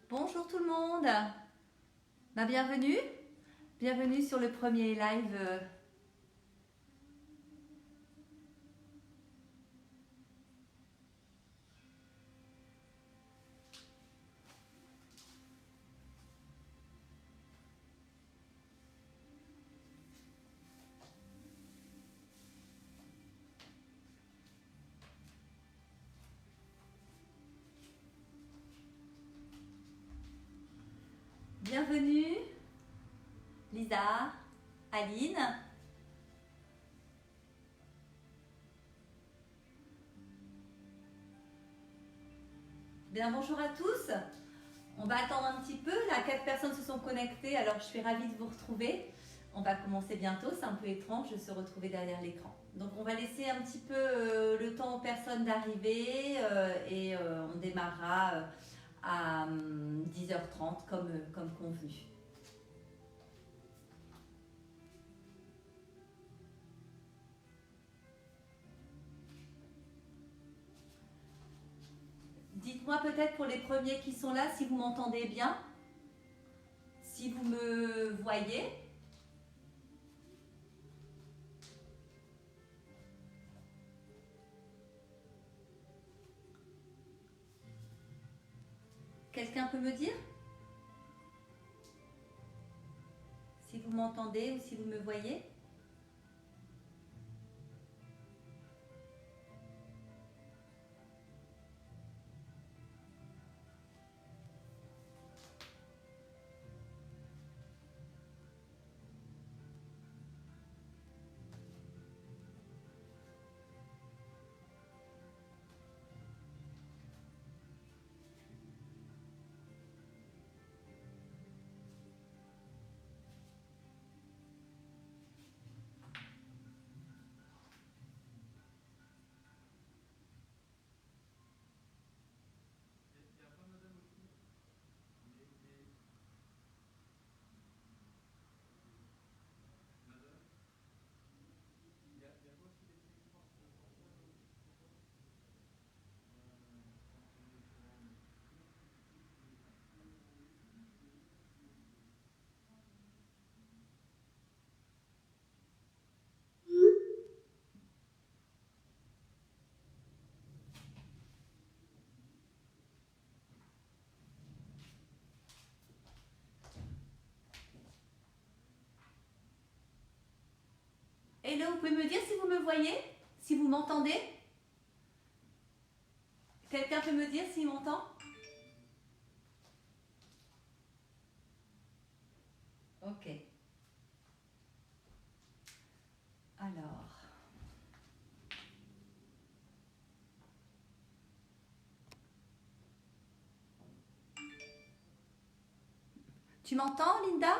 Bonjour tout le monde, bienvenue, bienvenue sur le premier live. Bienvenue Lisa, Aline. Bien bonjour à tous. On va attendre un petit peu, là 4 personnes se sont connectées, alors je suis ravie de vous retrouver. On va commencer bientôt, c'est un peu étrange de se retrouver derrière l'écran. Donc on va laisser un petit peu le temps aux personnes d'arriver et on démarrera à 10h30 comme convenu. Dites-moi peut-être pour les premiers qui sont là si vous m'entendez bien, si vous me voyez. Quelqu'un peut me dire si vous m'entendez ou si vous me voyez? Hello, vous pouvez me dire si vous me voyez? Si vous m'entendez? Quelqu'un peut me dire s'il m'entend? Ok. Alors. Tu m'entends, Linda?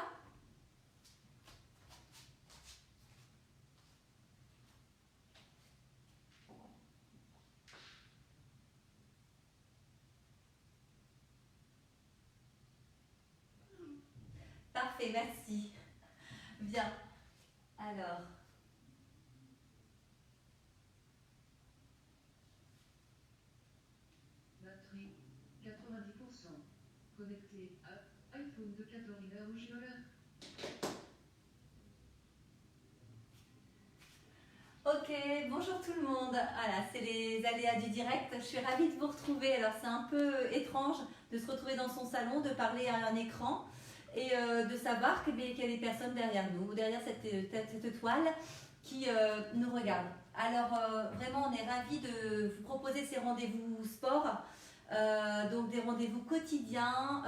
Parfait, merci. Bien. Alors. Batterie 90%. Connecté à iPhone de 14 Go. Ok, bonjour tout le monde. Voilà, c'est les aléas du direct. Je suis ravie de vous retrouver. Alors c'est un peu étrange de se retrouver dans son salon, de parler à un écran et de savoir qu'il y a des personnes derrière nous, derrière cette toile qui nous regarde. Alors vraiment, on est ravis de vous proposer ces rendez-vous sport, donc des rendez-vous quotidiens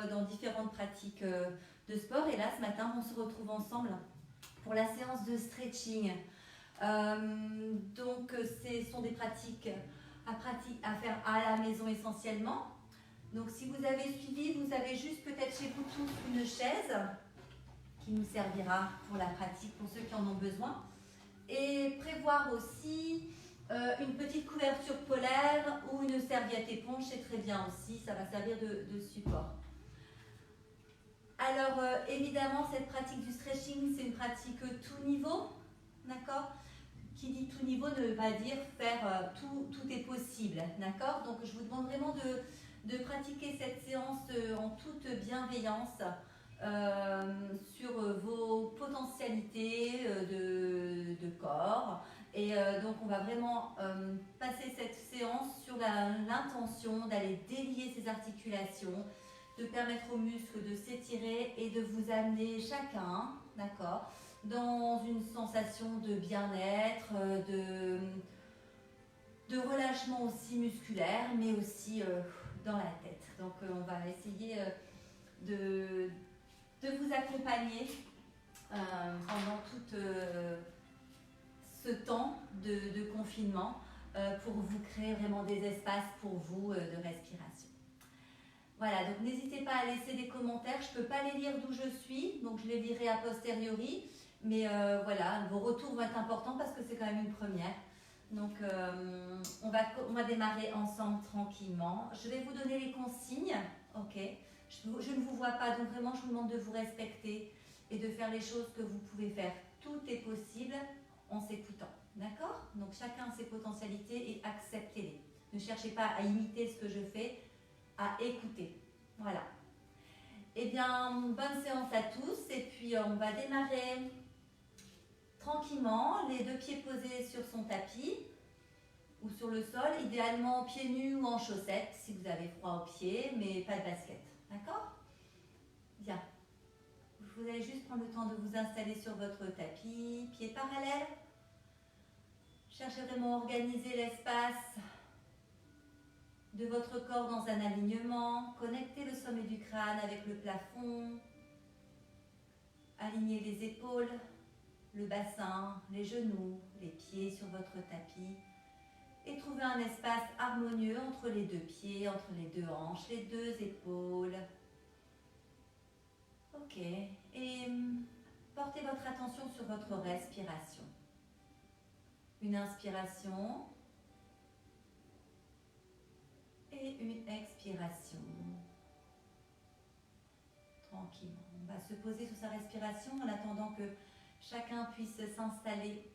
dans différentes pratiques de sport. Et là, ce matin, on se retrouve ensemble pour la séance de stretching. Donc, ce sont des pratiques à faire à la maison essentiellement. Donc, si vous avez suivi, vous avez juste peut-être chez vous tous une chaise qui nous servira pour la pratique, pour ceux qui en ont besoin. Et prévoir aussi une petite couverture polaire ou une serviette éponge, c'est très bien aussi, ça va servir de support. Alors, évidemment, cette pratique du stretching, c'est une pratique tout niveau, d'accord? Qui dit tout niveau ne veut pas dire faire tout est possible, d'accord? Donc je vous demande vraiment de pratiquer cette séance en en toute bienveillance sur vos potentialités de corps. Et donc on va vraiment passer cette séance sur l'intention d'aller délier ces articulations, de permettre aux muscles de s'étirer et de vous amener chacun, d'accord, dans une sensation de bien-être, de relâchement aussi musculaire, mais aussi dans la tête. Donc on va essayer de vous accompagner pendant tout ce temps de confinement pour vous créer vraiment des espaces pour vous de respiration. Voilà, donc n'hésitez pas à laisser des commentaires. Je ne peux pas les lire d'où je suis, donc je les lirai a posteriori. Mais voilà, vos retours vont être importants parce que c'est quand même une première. Donc on va démarrer ensemble tranquillement. Je vais vous donner les consignes, ok. Je ne vous vois pas, donc vraiment je vous demande de vous respecter et de faire les choses que vous pouvez faire. Tout est possible en s'écoutant, d'accord? Donc chacun a ses potentialités et acceptez-les. Ne cherchez pas à imiter ce que je fais, à écouter. Voilà. Eh bien, bonne séance à tous et puis on va démarrer tranquillement, les deux pieds posés sur son tapis ou sur le sol, idéalement pieds nus ou en chaussettes si vous avez froid aux pieds, mais pas de basket. D'accord? Bien. Vous allez juste prendre le temps de vous installer sur votre tapis, pieds parallèles. Cherchez vraiment à organiser l'espace de votre corps dans un alignement. Connectez le sommet du crâne avec le plafond. Alignez les épaules, le bassin, les genoux, les pieds sur votre tapis. Et trouvez un espace harmonieux entre les deux pieds, entre les deux hanches, les deux épaules. Ok. Et portez votre attention sur votre respiration. Une inspiration et une expiration. Tranquillement. On va se poser sur sa respiration en attendant que chacun puisse s'installer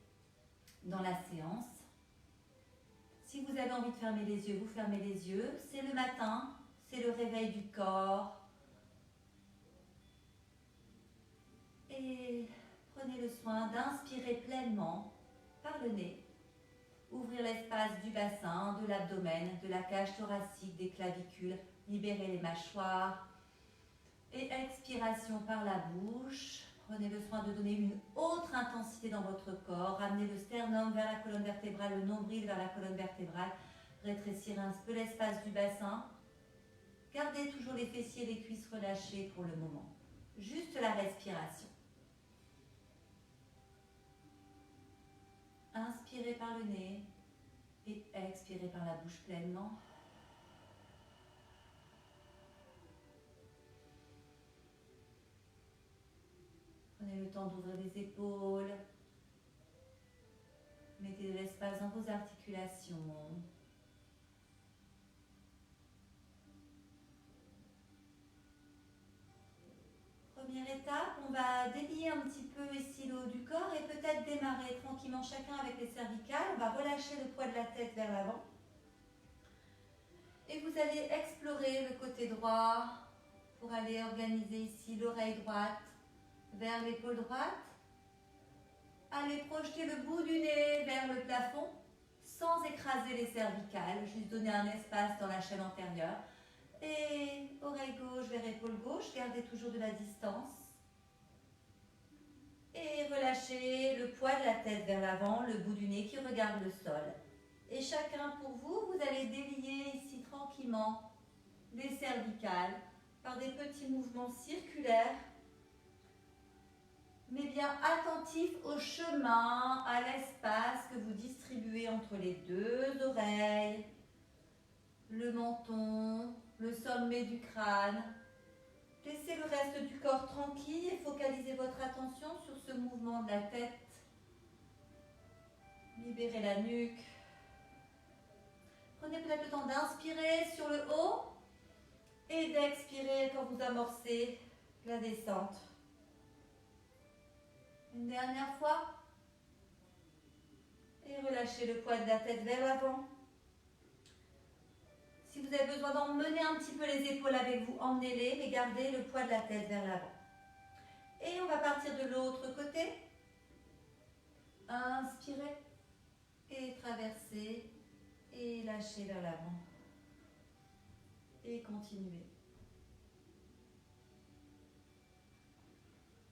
dans la séance. Si vous avez envie de fermer les yeux, vous fermez les yeux. C'est le matin, c'est le réveil du corps. Et prenez le soin d'inspirer pleinement par le nez. Ouvrir l'espace du bassin, de l'abdomen, de la cage thoracique, des clavicules. Libérez les mâchoires. Et expiration par la bouche. Prenez le soin de donner une autre intensité dans votre corps. Ramenez le sternum vers la colonne vertébrale, le nombril vers la colonne vertébrale. Rétrécir un peu l'espace du bassin. Gardez toujours les fessiers et les cuisses relâchés pour le moment. Juste la respiration. Inspirez par le nez et expirez par la bouche pleinement. Prenez le temps d'ouvrir les épaules. Mettez de l'espace dans vos articulations. Première étape, on va délier un petit peu ici le haut du corps et peut-être démarrer tranquillement chacun avec les cervicales. On va relâcher le poids de la tête vers l'avant. Et vous allez explorer le côté droit pour aller organiser ici l'oreille droite vers l'épaule droite. Allez projeter le bout du nez vers le plafond sans écraser les cervicales, juste donner un espace dans la chaîne antérieure. Et oreille gauche vers épaule gauche, gardez toujours de la distance. Et relâchez le poids de la tête vers l'avant, le bout du nez qui regarde le sol. Et chacun pour vous, vous allez délier ici tranquillement les cervicales par des petits mouvements circulaires, mais bien attentifs au chemin, à l'espace que vous distribuez entre les deux oreilles, le menton, le sommet du crâne. Laissez le reste du corps tranquille et focalisez votre attention sur ce mouvement de la tête. Libérez la nuque. Prenez peut-être le temps d'inspirer sur le haut et d'expirer quand vous amorcez la descente. Une dernière fois. Et relâchez le poids de la tête vers l'avant. Si vous avez besoin d'emmener un petit peu les épaules avec vous, emmenez-les, mais gardez le poids de la tête vers l'avant. Et on va partir de l'autre côté. Inspirez et traversez et lâchez vers l'avant. Et continuez.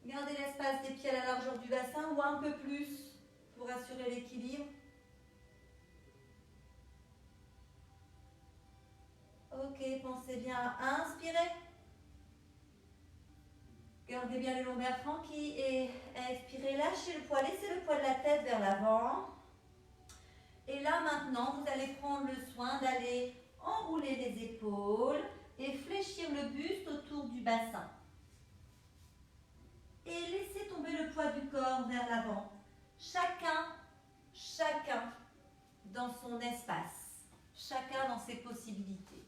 Gardez l'espace des pieds à la largeur du bassin ou un peu plus pour assurer l'équilibre. Ok, pensez bien à inspirer. Gardez bien les lombaires tranquilles et expirez, lâchez le poids, laissez le poids de la tête vers l'avant. Et là maintenant, vous allez prendre le soin d'aller enrouler les épaules et fléchir le buste autour du bassin. Et laissez tomber le poids du corps vers l'avant. Chacun dans son espace, chacun dans ses possibilités.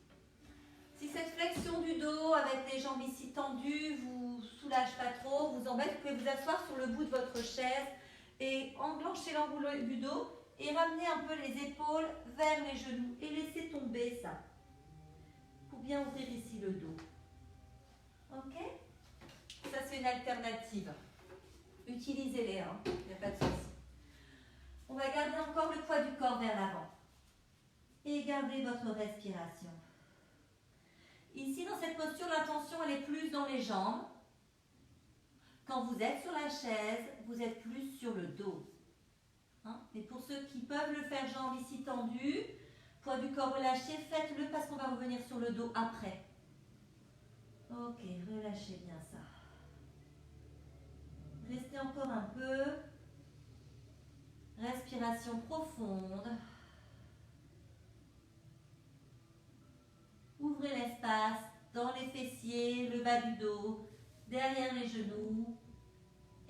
Si cette flexion du dos avec les jambes ici tendues vous soulage pas trop, vous embête, vous pouvez vous asseoir sur le bout de votre chaise et enclencher l'enroulé du dos et ramener un peu les épaules vers les genoux et laisser tomber ça pour bien ouvrir ici le dos. Ok? Ça c'est une alternative. Utilisez-les, hein. Il n'y a pas de souci. On va garder encore le poids du corps vers l'avant et gardez votre respiration. Ici, dans cette posture, l'intention, elle est plus dans les jambes. Quand vous êtes sur la chaise, vous êtes plus sur le dos. Hein? Mais pour ceux qui peuvent le faire, jambes ici tendues, poids du corps relâché, faites-le parce qu'on va revenir sur le dos après. Ok, relâchez bien ça. Restez encore un peu. Respiration profonde. Ouvrez l'espace dans les fessiers, le bas du dos, derrière les genoux.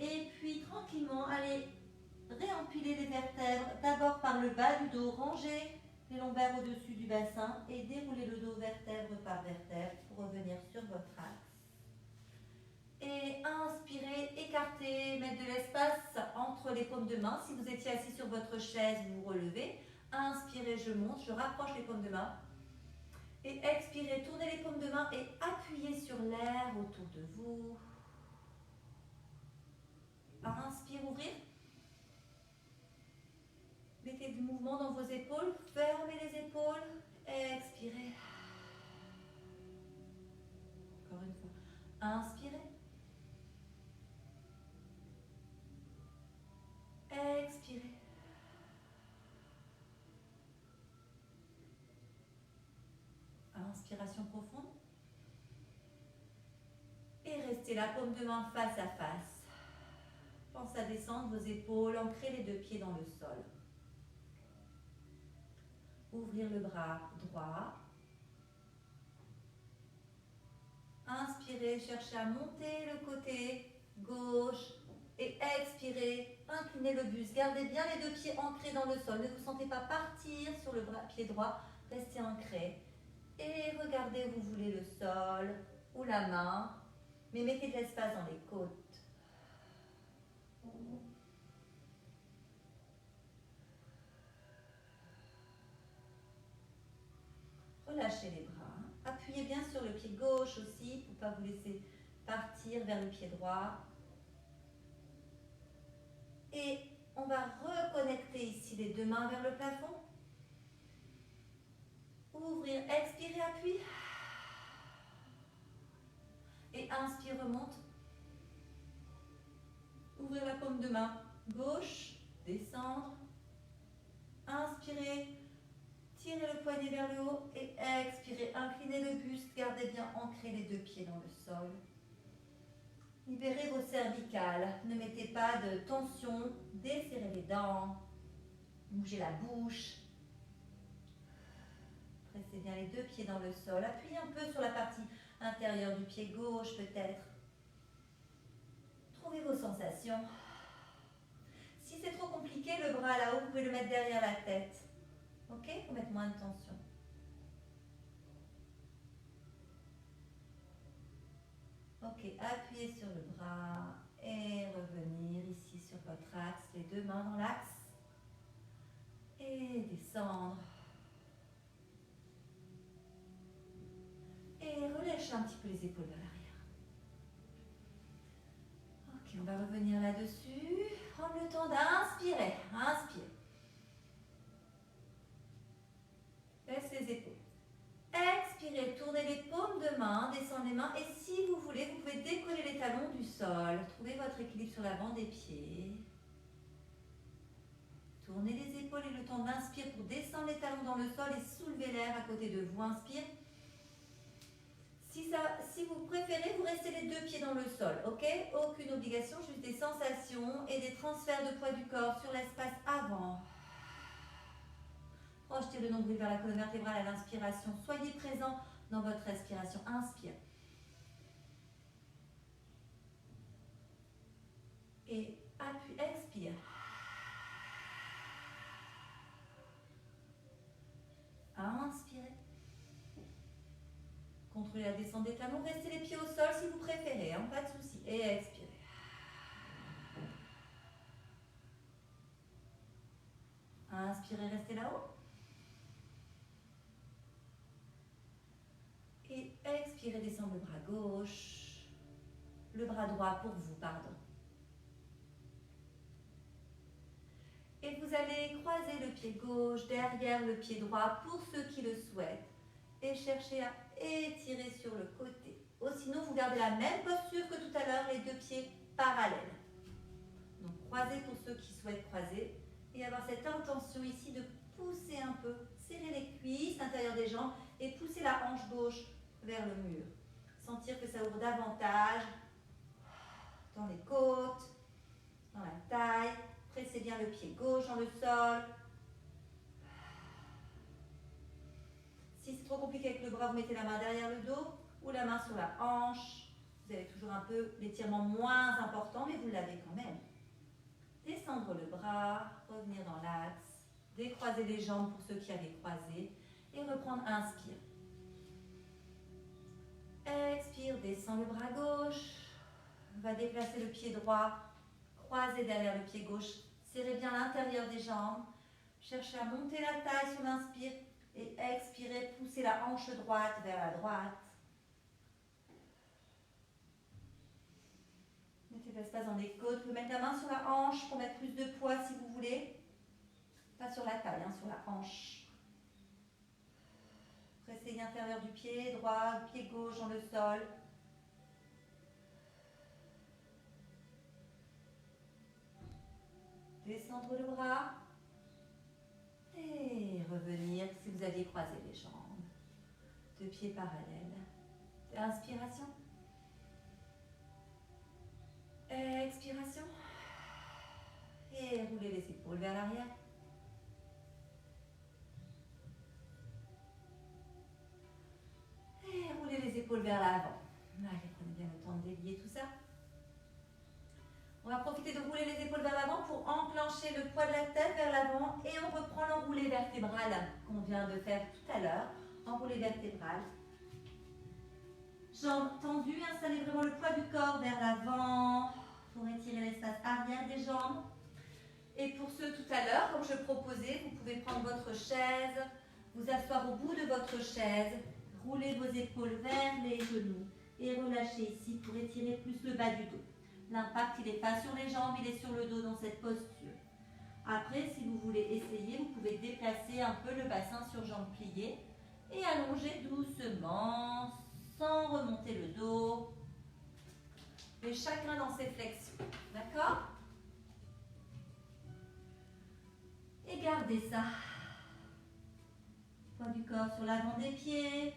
Et puis tranquillement, allez réempiler les vertèbres. D'abord par le bas du dos, rangez les lombaires au-dessus du bassin et déroulez le dos vertèbre par vertèbre pour revenir sur votre axe. Et inspirez, écartez, mettre de l'espace entre les paumes de main. Si vous étiez assis sur votre chaise, vous vous relevez. Inspirez, je monte, je rapproche les paumes de main. Et expirez, tournez les paumes de main et appuyez sur l'air autour de vous. Inspire, ouvrir. Mettez du mouvement dans vos épaules. Fermez les épaules. Expirez. Encore une fois. Inspirez. Expirez. Inspiration profonde. Et restez la paume de main face à face. Pensez à descendre vos épaules, ancrez les deux pieds dans le sol. Ouvrir le bras droit. Inspirez, cherchez à monter le côté gauche. Et expirez, inclinez le buste. Gardez bien les deux pieds ancrés dans le sol. Ne vous sentez pas partir sur le pied droit. Restez ancré. Et regardez où vous voulez le sol ou la main. Mais mettez de l'espace dans les côtes. Relâchez les bras. Appuyez bien sur le pied gauche aussi pour ne pas vous laisser partir vers le pied droit. Et on va reconnecter ici les deux mains vers le plafond. Ouvrir, expirez, appuie. Et inspire, remonte. Ouvrir la paume de main gauche, descendre. Inspirez, tirez le poignet vers le haut et expirez. Inclinez le buste, gardez bien ancré les deux pieds dans le sol. Libérez vos cervicales, ne mettez pas de tension, desserrez les dents, bougez la bouche. Pressez bien les deux pieds dans le sol, appuyez un peu sur la partie intérieure du pied gauche peut-être. Trouvez vos sensations. Si c'est trop compliqué, le bras là-haut, vous pouvez le mettre derrière la tête. Ok? Pour mettre moins de tension. Ok, appuyez sur le bras et revenir ici sur votre axe, les deux mains dans l'axe. Et descendre. Et relâchez un petit peu les épaules vers l'arrière. Ok, on va revenir là-dessus. Prendre le temps d'inspirer. Inspire. Baisse les épaules. Expirez, tournez les paumes de main, descendez les mains. Et si vous voulez, vous pouvez décoller les talons du sol. Trouvez votre équilibre sur l'avant des pieds. Tournez les épaules et le temps d'inspire pour descendre les talons dans le sol et soulever l'air à côté de vous. Inspire. Si vous préférez, vous restez les deux pieds dans le sol, ok? Aucune obligation, juste des sensations et des transferts de poids du corps sur l'espace avant. Projetez le nombril vers la colonne vertébrale à l'inspiration. Soyez présent dans votre respiration. Inspire. Et appuie, expire. Inspirez. Contrôlez la descente des talons. Restez les pieds au sol si vous préférez, hein, pas de souci. Et expirez. Inspirez, restez là-haut. Et expirez, descendre le bras gauche. Le bras droit pour vous, pardon. Et vous allez croiser le pied gauche derrière le pied droit pour ceux qui le souhaitent. Et cherchez à étirer sur le côté. Ou sinon, vous gardez la même posture que tout à l'heure, les deux pieds parallèles. Donc, croisez pour ceux qui souhaitent croiser. Et avoir cette intention ici de pousser un peu, serrer les cuisses, l'intérieur des jambes, et pousser la hanche gauche vers le mur. Sentir que ça ouvre davantage dans les côtes, dans la taille. Pressez bien le pied gauche dans le sol. Si c'est trop compliqué avec le bras, vous mettez la main derrière le dos ou la main sur la hanche. Vous avez toujours un peu l'étirement moins important, mais vous l'avez quand même. Descendre le bras, revenir dans l'axe, décroiser les jambes pour ceux qui avaient croisé et reprendre, inspire. Expire, descend le bras gauche, on va déplacer le pied droit, croiser derrière le pied gauche, serrez bien l'intérieur des jambes, cherchez à monter la taille sur l'inspire et expirez, poussez la hanche droite vers la droite. Mettez de l'espace dans les côtes, vous pouvez mettre la main sur la hanche pour mettre plus de poids si vous voulez, pas sur la taille, hein, sur la hanche. Pressez l'intérieur du pied droit, pied gauche dans le sol. Descendre le bras. Et revenir si vous aviez croisé les jambes. Deux pieds parallèles. Inspiration. Expiration. Et roulez les épaules vers l'arrière. Et roulez les épaules vers l'avant. Allez, prenez bien le temps de délier tout ça. On va profiter de rouler les épaules vers l'avant pour enclencher le poids de la tête vers l'avant et on reprend l'enroulé vertébral qu'on vient de faire tout à l'heure. Enroulé vertébral. Jambes tendues, installez vraiment le poids du corps vers l'avant pour étirer l'espace arrière des jambes. Et pour ceux tout à l'heure, comme je proposais, vous pouvez prendre votre chaise, vous asseoir au bout de votre chaise, rouler vos épaules vers les genoux et relâcher ici pour étirer plus le bas du dos. L'impact, il n'est pas sur les jambes, il est sur le dos dans cette posture. Après, si vous voulez essayer, vous pouvez déplacer un peu le bassin sur jambes pliées et allonger doucement, sans remonter le dos. Et chacun dans ses flexions. D'accord? Et gardez ça. Poids du corps sur l'avant des pieds.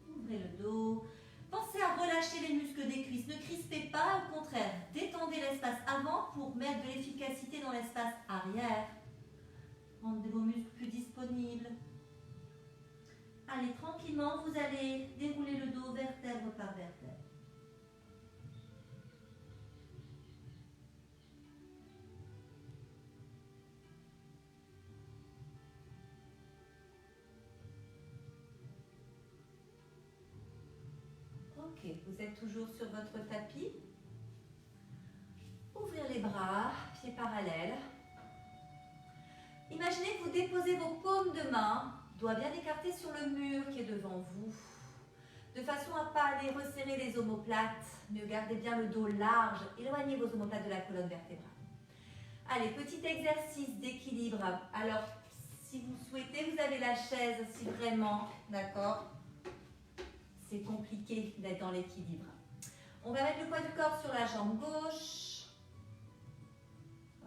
Ouvrez le dos. Pensez à relâcher les muscles des cuisses. Ne crispez pas, au contraire. Détendez l'espace avant pour mettre de l'efficacité dans l'espace arrière. Rendez vos muscles plus disponibles. Allez, tranquillement, vous allez dérouler le dos vertèbre par vertèbre. Ok, vous êtes toujours sur votre tapis. Ouvrir les bras, pieds parallèles. Imaginez que vous déposez vos paumes de main, doigts bien écartés sur le mur qui est devant vous, de façon à ne pas aller resserrer les omoplates, mais gardez bien le dos large, éloignez vos omoplates de la colonne vertébrale. Allez, petit exercice d'équilibre. Alors, si vous souhaitez, vous avez la chaise si vraiment, d'accord, c'est compliqué d'être dans l'équilibre. On va mettre le poids du corps sur la jambe gauche.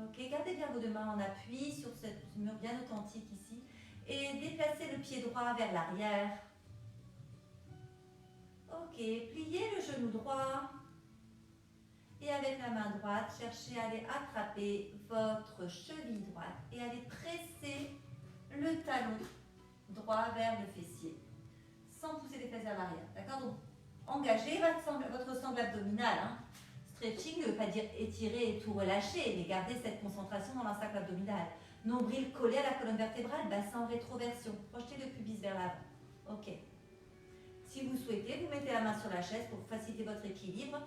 Ok, gardez bien vos deux mains en appui sur cette mur bien authentique ici. Et déplacez le pied droit vers l'arrière. Ok, pliez le genou droit. Et avec la main droite, cherchez à aller attraper votre cheville droite et allez presser le talon droit vers le fessier, sans pousser les fesses vers l'arrière. D'accord? Donc, engagez votre sangle abdominale. Hein. Stretching ne veut pas dire étirer et tout relâcher, mais gardez cette concentration dans la sangle abdominale. Nombril collé à la colonne vertébrale, bassin en rétroversion. Projetez le pubis vers l'avant. Ok. Si vous souhaitez, vous mettez la main sur la chaise pour faciliter votre équilibre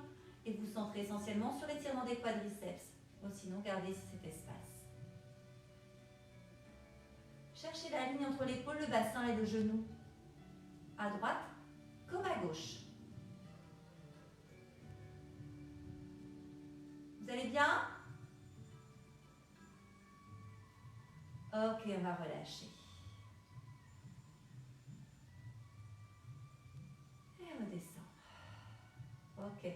et vous centrez essentiellement sur l'étirement des quadriceps. Ou sinon, gardez cet espace. Cherchez la ligne entre l'épaule, le bassin et le genou. À droite comme à gauche. Vous allez bien? Ok, on va relâcher. Et on redescend. Ok.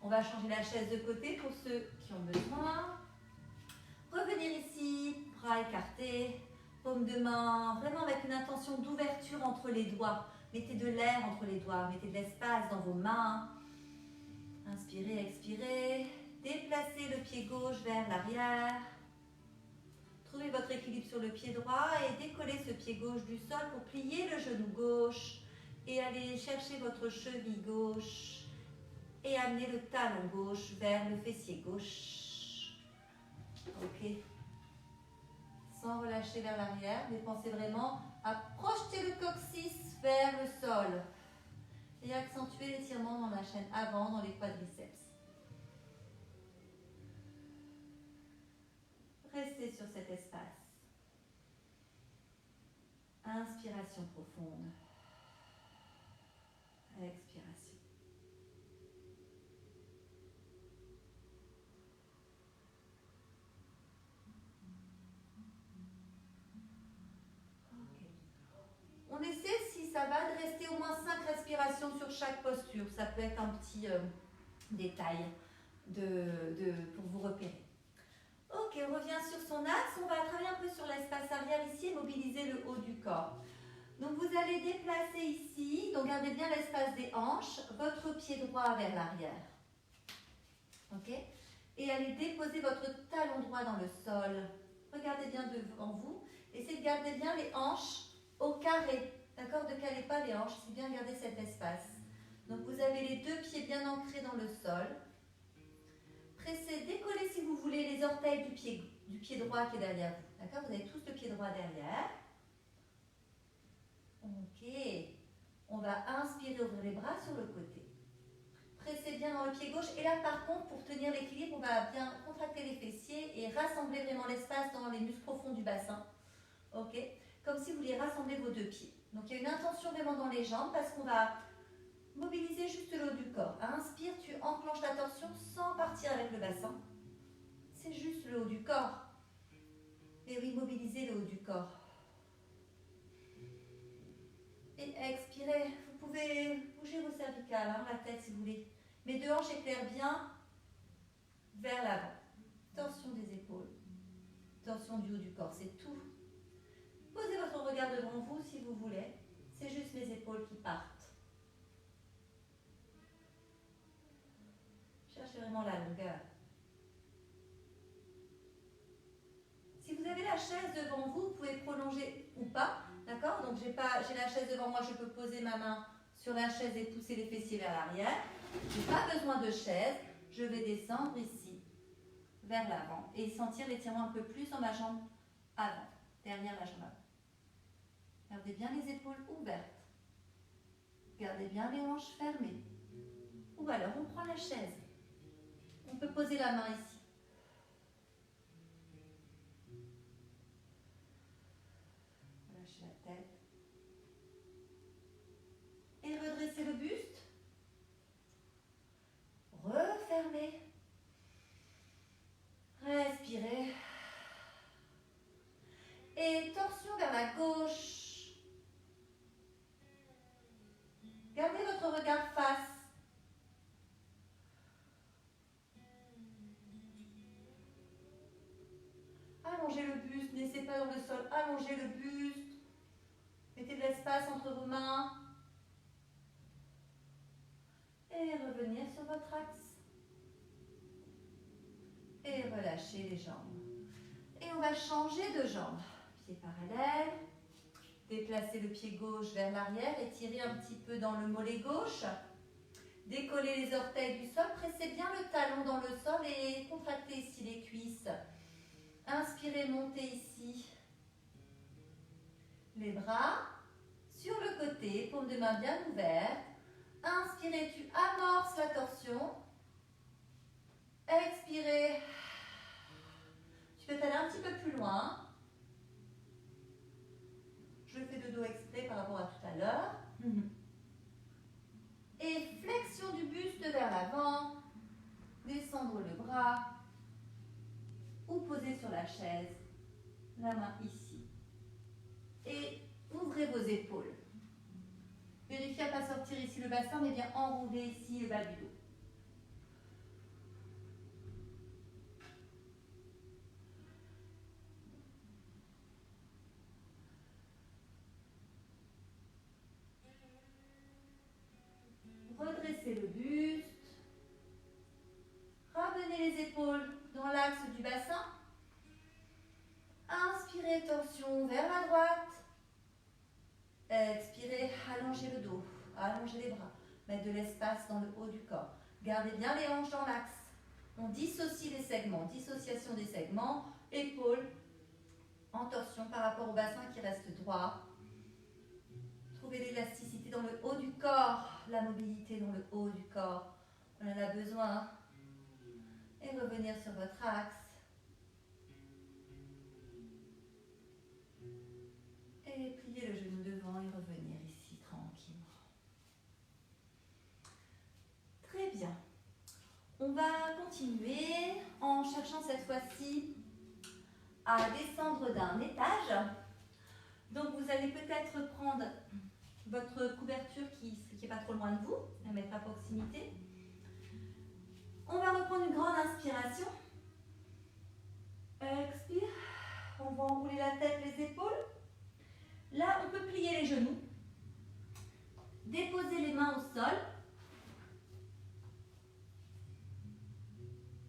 On va changer la chaise de côté pour ceux qui ont besoin. Revenir ici, bras écartés, paume de main, vraiment avec une intention d'ouverture entre les doigts. Mettez de l'air entre les doigts, mettez de l'espace dans vos mains. Inspirez, expirez. Déplacez le pied gauche vers l'arrière. Trouvez votre équilibre sur le pied droit et décollez ce pied gauche du sol pour plier le genou gauche et aller chercher votre cheville gauche et amener le talon gauche vers le fessier gauche. Ok. Sans relâcher vers l'arrière, mais pensez vraiment à projeter le coccyx vers le sol et accentuer l'étirement dans la chaîne avant, dans les quadriceps. Restez sur cet espace. Inspiration profonde. Expiration. Okay. On essaie, si ça va, de rester au moins 5 respirations sur chaque posture. Ça peut être un petit détail pour vous repérer. Ok, on revient sur son axe. On va travailler un peu sur l'espace arrière ici et mobiliser le haut du corps. Donc vous allez déplacer ici, donc gardez bien l'espace des hanches, votre pied droit vers l'arrière. Ok? Et allez déposer votre talon droit dans le sol. Regardez bien devant vous. Essayez de garder bien les hanches au carré. D'accord? Ne calez pas les hanches, c'est bien garder cet espace. Donc vous avez les deux pieds bien ancrés dans le sol. Pressez, décollez si vous voulez les orteils du pied droit qui est derrière vous. D'accord? Vous avez tous le pied droit derrière. Ok. On va inspirer, ouvrir les bras sur le côté. Pressez bien dans le pied gauche. Et là, par contre, pour tenir l'équilibre, on va bien contracter les fessiers et rassembler vraiment l'espace dans les muscles profonds du bassin. Ok? Comme si vous vouliez rassembler vos deux pieds. Donc, il y a une intention vraiment dans les jambes parce qu'on va mobiliser juste le haut du corps. Inspire, tu enclenches la torsion sans partir avec le bassin. C'est juste le haut du corps. Et oui, mobilisez le haut du corps. Et expirez. Vous pouvez bouger vos cervicales, hein, la tête si vous voulez. Mais deux hanches éclairent bien vers l'avant. Torsion des épaules. Torsion du haut du corps, c'est tout. Posez votre regard devant vous si vous voulez. C'est juste les épaules qui partent. Cherchez vraiment la longueur. Si vous avez la chaise devant vous, vous pouvez prolonger ou pas. D'accord? Donc j'ai la chaise devant moi, je peux poser ma main sur la chaise et pousser les fessiers vers l'arrière. Je n'ai pas besoin de chaise. Je vais descendre ici, vers l'avant, et sentir l'étirement un peu plus dans ma jambe avant, derrière la jambe avant. Gardez bien les épaules ouvertes. Gardez bien les hanches fermées. Ou alors on prend la chaise. On peut poser la main ici. allongez le buste. Mettez de l'espace entre vos mains. Et revenir sur votre axe. Et relâchez les jambes. Et on va changer de jambe. Pied parallèle. Déplacez le pied gauche vers l'arrière. Étirez un petit peu dans le mollet gauche. Décollez les orteils du sol. Pressez bien le talon dans le sol et contractez ici les cuisses. Inspirez, montez ici. Les bras sur le côté, paume de main bien ouverte. Inspirez, tu amorces la torsion. Expirez. Tu peux aller un petit peu plus loin. Je le fais de dos exprès par rapport à tout à l'heure. Et flexion du buste vers l'avant. Descendre le bras. Ou poser sur la chaise. La main ici. Et ouvrez vos épaules. Vérifiez à ne pas sortir ici le bassin, mais bien enrouler ici le bas du dos. Redressez le buste. Ramenez les épaules dans l'axe du bassin. Inspirez, torsion vers la droite. Expirez, allongez le dos, allongez les bras. Mettre de l'espace dans le haut du corps. Gardez bien les hanches dans l'axe. On dissocie les segments. Dissociation des segments. Épaules en torsion par rapport au bassin qui reste droit. Trouvez l'élasticité dans le haut du corps. La mobilité dans le haut du corps. On en a besoin. Et revenir sur votre axe. Et plier le genou devant et revenir ici tranquillement. Très bien. On va continuer en cherchant cette fois-ci à descendre d'un étage. Donc vous allez peut-être prendre votre couverture qui n'est pas trop loin de vous, la mettre à proximité. On va reprendre une grande inspiration. Expire. On va enrouler la tête, les épaules. Là, on peut plier les genoux. Déposer les mains au sol.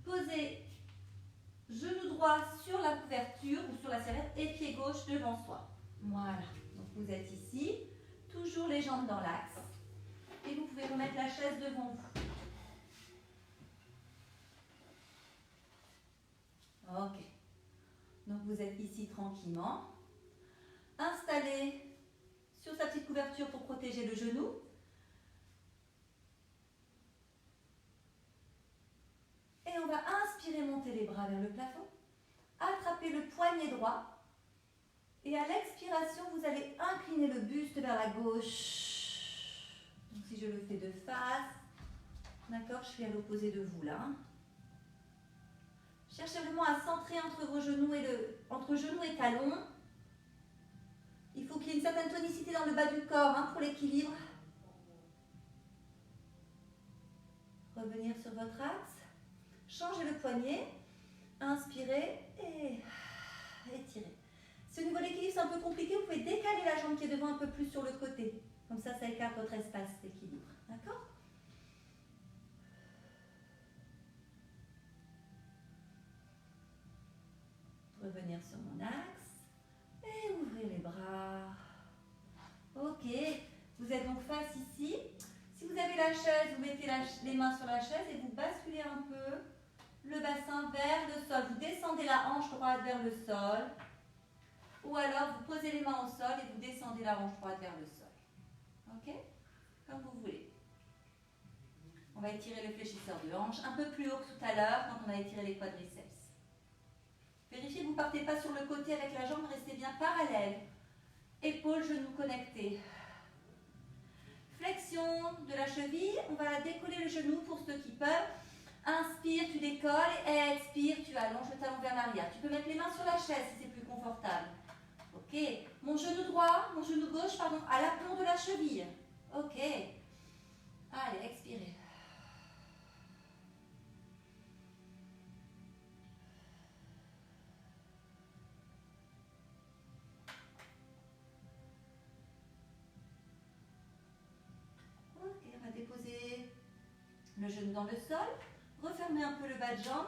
Poser genou droit sur la couverture ou sur la serviette et pied gauche devant soi. Voilà. Donc vous êtes ici, toujours les jambes dans l'axe. Et vous pouvez remettre la chaise devant vous. Ok. Donc vous êtes ici tranquillement. Installé sur sa petite couverture pour protéger le genou. Et on va inspirer, monter les bras vers le plafond. Attrapez le poignet droit. Et à l'expiration, vous allez incliner le buste vers la gauche. Donc si je le fais de face, d'accord, je suis à l'opposé de vous là. Cherchez vraiment à centrer entre vos genoux entre genoux et talons. Il faut qu'il y ait une certaine tonicité dans le bas du corps pour l'équilibre. Revenir sur votre axe. Changez le poignet. Inspirez et étirez. Si au niveau de l'équilibre c'est un peu compliqué, vous pouvez décaler la jambe qui est devant un peu plus sur le côté. Comme ça écarte votre espace d'équilibre. D'accord ? Revenir sur mon axe. Et ouvrir les bras. Ok. Vous êtes donc face ici. Si vous avez la chaise, vous mettez les mains sur la chaise et vous basculez un peu le bassin vers le sol. Vous descendez la hanche droite vers le sol. Ou alors vous posez les mains au sol et vous descendez la hanche droite vers le sol. Ok? Comme vous voulez. On va étirer le fléchisseur de hanche un peu plus haut que tout à l'heure quand on a étiré les quadriceps. Vérifiez que vous ne partez pas sur le côté avec la jambe, restez bien parallèle. Épaules, genoux connectés. Flexion de la cheville, on va décoller le genou pour ceux qui peuvent. Inspire, tu décolles et expire, tu allonges le talon vers l'arrière. Tu peux mettre les mains sur la chaise si c'est plus confortable. Ok, mon genou gauche, pardon, à l'aplomb de la cheville. Ok, allez, expirez. dans le sol. Refermez un peu le bas de jambe.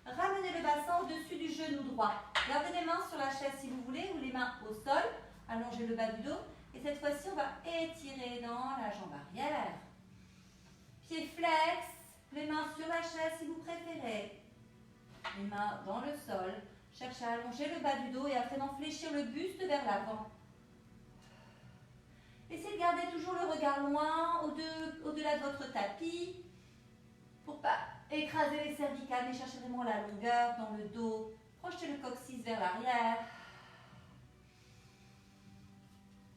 Ramenez le bassin au-dessus du genou droit. Gardez les mains sur la chaise si vous voulez, ou les mains au sol. Allongez le bas du dos. Et cette fois-ci, on va étirer dans la jambe arrière. Pieds flex. Les mains sur la chaise si vous préférez. Les mains dans le sol. Cherchez à allonger le bas du dos et à vraiment fléchir le buste vers l'avant. Essayez de garder toujours le regard loin, au-delà de votre tapis, pour ne pas écraser les cervicales, mais cherchez vraiment la longueur dans le dos. Projetez le coccyx vers l'arrière.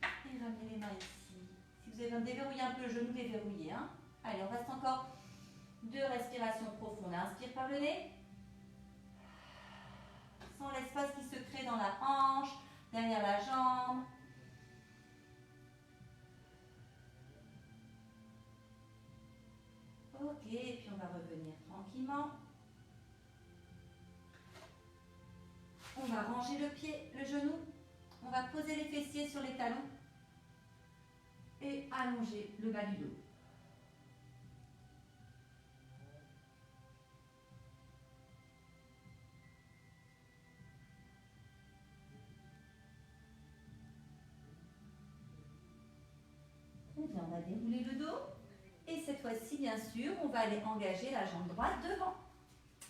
Et ramenez les mains ici. Si vous avez déverrouillé un peu le genou, déverrouillez. Hein. Allez, on reste encore 2 respirations profondes. Inspire par le nez. Sans l'espace qui se crée dans la hanche, derrière la jambe. Ok, et puis on va revenir tranquillement. On va ranger le pied, le genou. On va poser les fessiers sur les talons. Et allonger le bas du dos. Très bien, on va dérouler le dos. Et cette fois-ci, bien sûr, on va aller engager la jambe droite devant.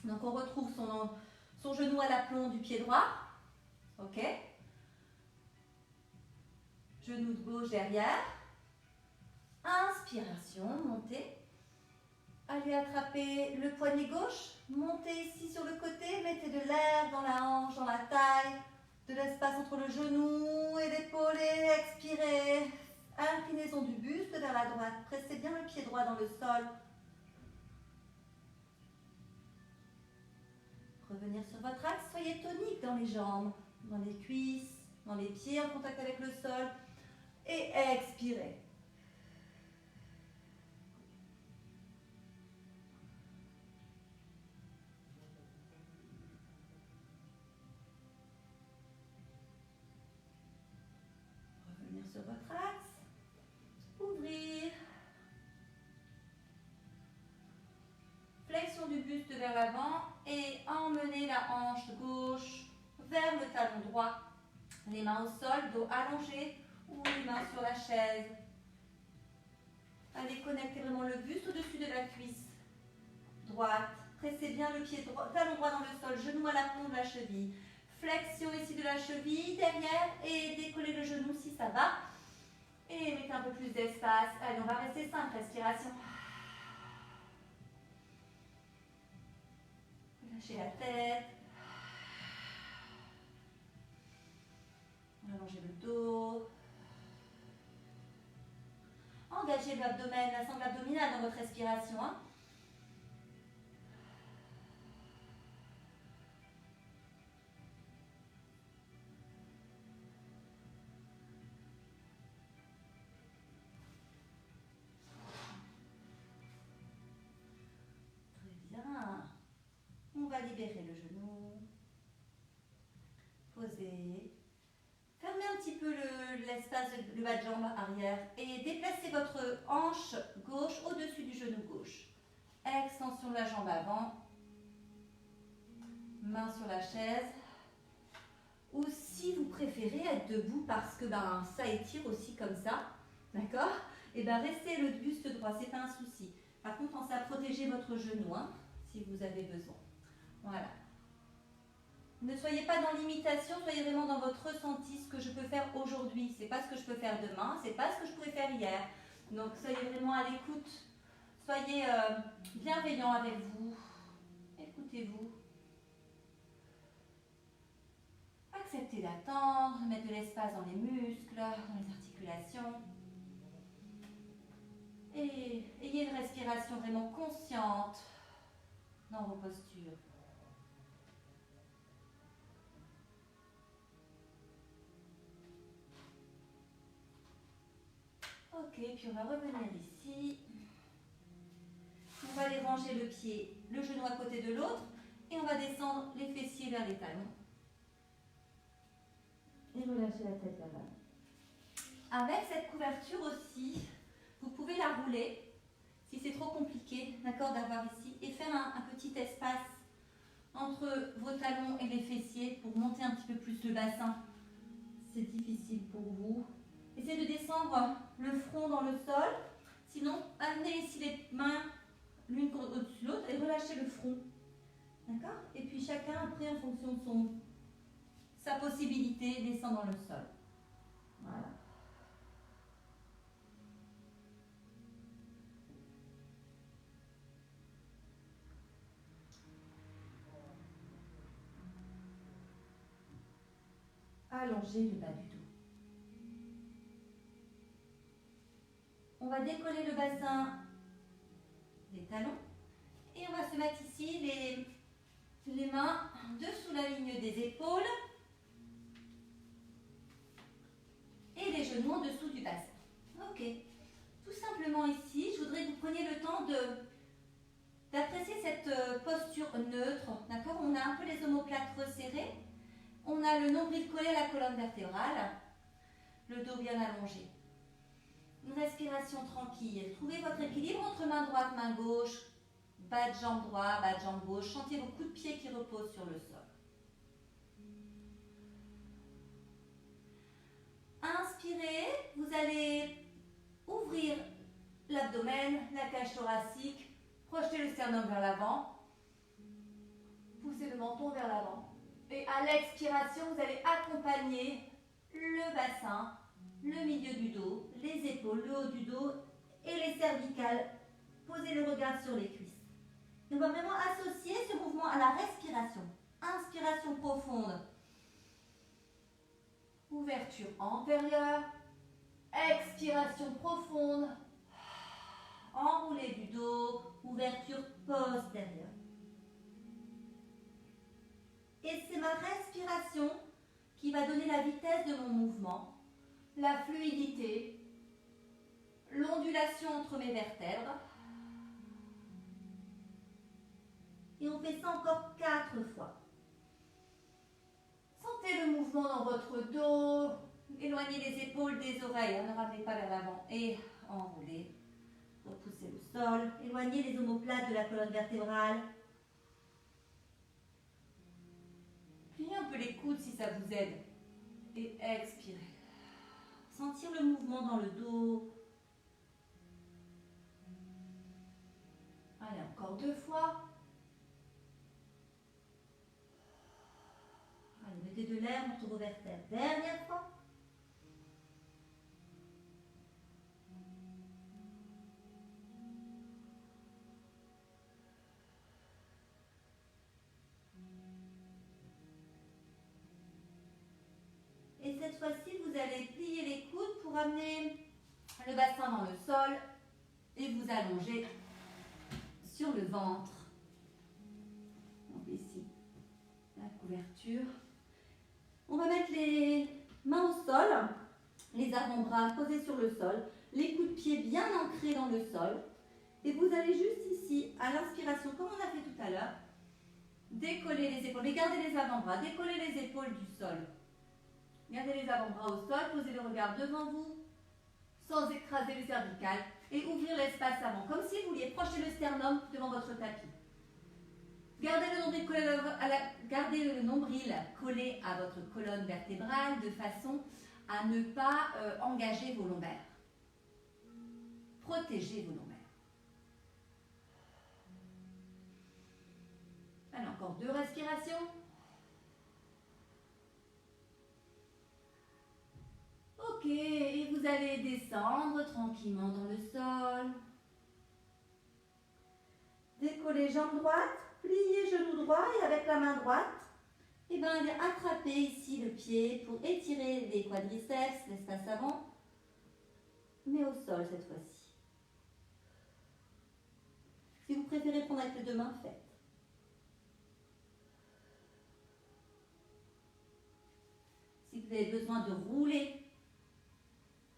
Donc, on retrouve son genou à l'aplomb du pied droit. OK. Genou de gauche derrière. Inspiration, montez. Allez attraper le poignet gauche. Montez ici sur le côté. Mettez de l'air dans la hanche, dans la taille. De l'espace entre le genou et l'épaule. Et expirez. Inclinaison du buste vers la droite. Pressez bien le pied droit dans le sol. Revenir sur votre axe. Soyez tonique dans les jambes, dans les cuisses, dans les pieds en contact avec le sol. Et expirez. Revenir sur votre axe. Ouvrir. Flexion du buste vers l'avant et emmenez la hanche gauche vers le talon droit. Les mains au sol, dos allongé ou les mains sur la chaise. Allez connecter vraiment le buste au-dessus de la cuisse droite. Pressez bien le pied droit, talon droit dans le sol, genou à l'aplomb de la cheville. Flexion ici de la cheville, derrière et décollez le genou si ça va. Et mettez un peu plus d'espace. Allez, on va rester 5 respirations. Lâchez la tête. Allongez le dos. Engagez l'abdomen, la sangle abdominale dans votre respiration. Hein. Très bien. On va libérer le genou. Posez. Fermez un petit peu l'espace, le bas de jambe arrière et déplacez votre hanche gauche au-dessus du genou gauche. Extension de la jambe avant. Main sur la chaise. Ou si vous préférez être debout parce que ça étire aussi comme ça, d'accord? Et restez le buste droit, c'est pas un souci. Par contre, pensez à protéger votre genou, hein, si vous avez besoin. Voilà. Ne soyez pas dans l'imitation, soyez vraiment dans votre ressenti, ce que je peux faire aujourd'hui. C'est pas ce que je peux faire demain, c'est pas ce que je pouvais faire hier. Donc soyez vraiment à l'écoute. Soyez bienveillant avec vous. Écoutez-vous. Acceptez d'attendre, mettre de l'espace dans les muscles, dans les articulations. Et ayez une respiration vraiment consciente dans vos postures. Ok, puis on va revenir ici. On va aller ranger le pied, le genou à côté de l'autre et on va descendre les fessiers vers les talons. Et relâcher la tête là-bas. Avec cette couverture aussi, vous pouvez la rouler si c'est trop compliqué, d'accord, d'avoir ici et faire un petit espace entre vos talons et les fessiers pour monter un petit peu plus le bassin. C'est difficile pour vous. Essayez de descendre le front dans le sol. Sinon, amenez ici les mains l'une au-dessus de l'autre et relâchez le front. D'accord? Et puis chacun, après, en fonction de sa possibilité, descend dans le sol. Voilà. Allongez le bas du dos. On va décoller le bassin des talons et on va se mettre ici les mains dessous la ligne des épaules et les genoux en dessous du bassin. Ok. Tout simplement ici, je voudrais que vous preniez le temps d'apprécier cette posture neutre. D'accord? On a un peu les omoplates resserrés. On a le nombril collé à la colonne vertébrale, le dos bien allongé. Une respiration tranquille. Trouvez votre équilibre entre main droite, main gauche, bas de jambe droit, bas de jambe gauche. Sentez vos coups de pied qui reposent sur le sol. Inspirez, vous allez ouvrir l'abdomen, la cage thoracique, projetez le sternum vers l'avant, poussez le menton vers l'avant. Et à l'expiration, vous allez accompagner le bassin, le milieu du dos, les épaules, le haut du dos et les cervicales. Posez le regard sur les cuisses. Et on va vraiment associer ce mouvement à la respiration. Inspiration profonde. Ouverture antérieure. Expiration profonde. Enroulé du dos. Ouverture postérieure. Et c'est ma respiration qui va donner la vitesse de mon mouvement, la fluidité, l'ondulation entre mes vertèbres. Et on fait ça encore 4 fois. Sentez le mouvement dans votre dos. Éloignez les épaules des oreilles, ne ramenez pas vers l'avant. Et enroulez. Repoussez le sol. Éloignez les omoplates de la colonne vertébrale. Pliez un peu les coudes si ça vous aide. Et expirez. Sentir le mouvement dans le dos. Allez, encore 2 fois. Allez, mettez de l'air entre vos vertèbres. Dernière fois. Et cette fois-ci, vous allez plier les coudes pour amener le bassin dans le sol et vous allonger sur le ventre. Donc ici, la couverture. On va mettre les mains au sol, les avant-bras posés sur le sol, les coups de pied bien ancrés dans le sol. Et vous allez juste ici, à l'inspiration, comme on a fait tout à l'heure, décoller les épaules. Mais gardez les avant-bras, décoller les épaules du sol. Gardez les avant-bras au sol, posez le regard devant vous, sans écraser les cervicales, et ouvrir l'espace avant, comme si vous vouliez projeter le sternum devant votre tapis. Gardez le nombril collé à votre colonne vertébrale de façon à ne pas engager vos lombaires. Protégez vos lombaires. Allez, encore 2 respirations. Ok, et vous allez descendre tranquillement dans le sol. Décollez jambe droite, pliez genou droit et avec la main droite, et bien allez attraper ici le pied pour étirer les quadriceps, l'espace avant, mais au sol cette fois-ci. Si vous préférez prendre avec les 2 mains, faites. Si vous avez besoin de rouler